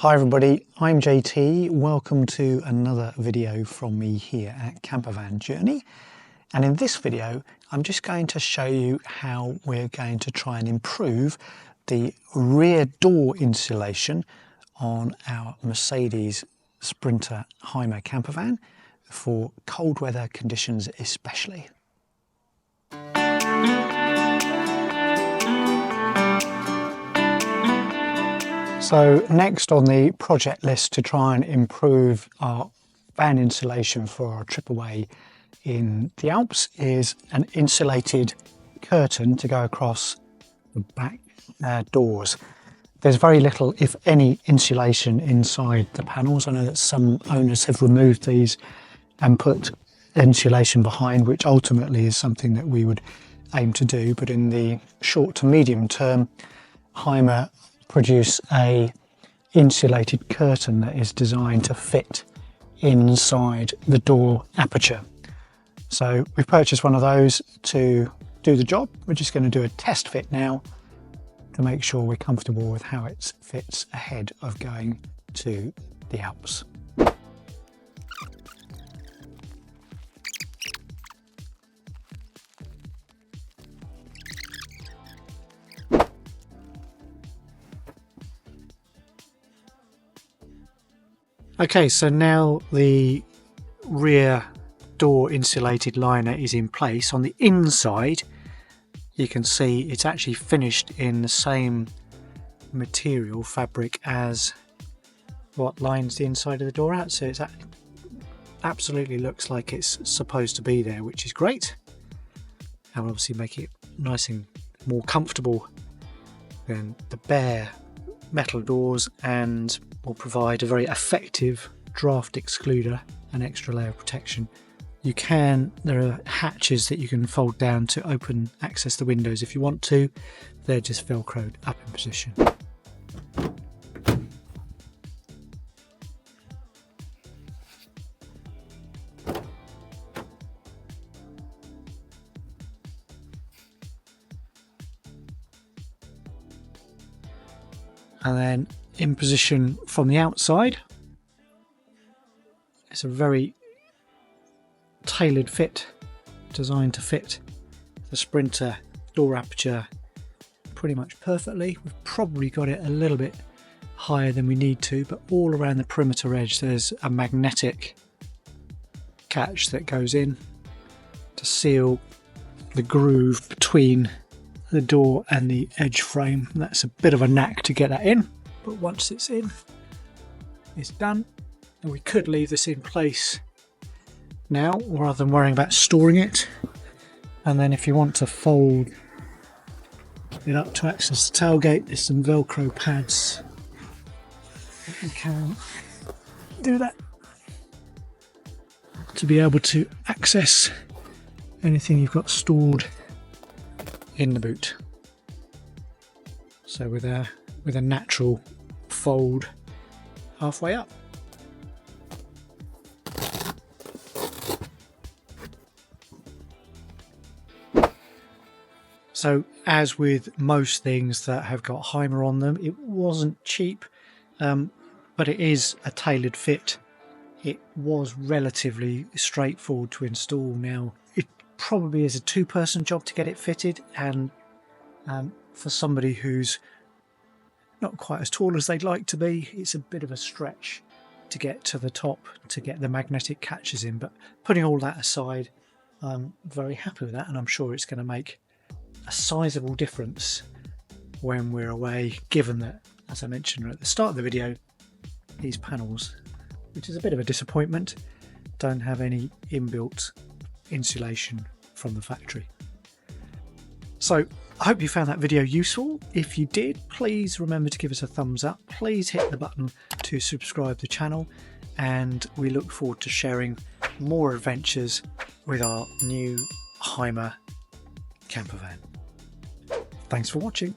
Hi everybody, I'm JT. Welcome to another video from me here at Campervan Journey. And in this video, I'm just going to show you how we're going to try and improve the rear door insulation on our Mercedes Sprinter Hymer Campervan for cold weather conditions especially. So next on the project list to try and improve our van insulation for our trip away in the Alps is an insulated curtain to go across the back doors. There's very little, if any, insulation inside the panels. I know that some owners have removed these and put insulation behind, which ultimately is something that we would aim to do. But in the short to medium term, Hymer produce a insulated curtain that is designed to fit inside the door aperture. So we've purchased one of those to do the job. We're just going to do a test fit now to make sure we're comfortable with how it fits ahead of going to the Alps. Okay, so now the rear door insulated liner is in place. On the inside, you can see it's actually finished in the same material fabric as what lines the inside of the door out. So it absolutely looks like it's supposed to be there, which is great. And obviously make it nice and more comfortable than the bare metal doors, and will provide a very effective draft excluder, an extra layer of protection. There are hatches that you can fold down to open access the windows if you want to. They're just velcroed up in position. And then in position from the outside, it's a very tailored fit, designed to fit the Sprinter door aperture pretty much perfectly. We've probably got it a little bit higher than we need to, but all around the perimeter edge there's a magnetic catch that goes in to seal the groove between the door and the edge frame. That's a bit of a knack to get that in, but once it's in, it's done. And we could leave this in place now rather than worrying about storing it. And then if you want to fold it up to access the tailgate, there's some Velcro pads that you can do that to be able to access anything you've got stored in the boot. So with a natural fold halfway up. So as with most things that have got Hymer on them, it wasn't cheap, but it is a tailored fit. It was relatively straightforward to install. Now it probably is a two-person job to get it fitted, and for somebody who's not quite as tall as they'd like to be, it's a bit of a stretch to get to the top to get the magnetic catches in. But putting all that aside, I'm very happy with that, and I'm sure it's going to make a sizable difference when we're away, given that, as I mentioned at the start of the video, these panels, which is a bit of a disappointment, don't have any inbuilt insulation from the factory. So I hope you found that video useful. If you did, please remember to give us a thumbs up. Please hit the button to subscribe to the channel, and we look forward to sharing more adventures with our new Hymer Campervan. Thanks for watching.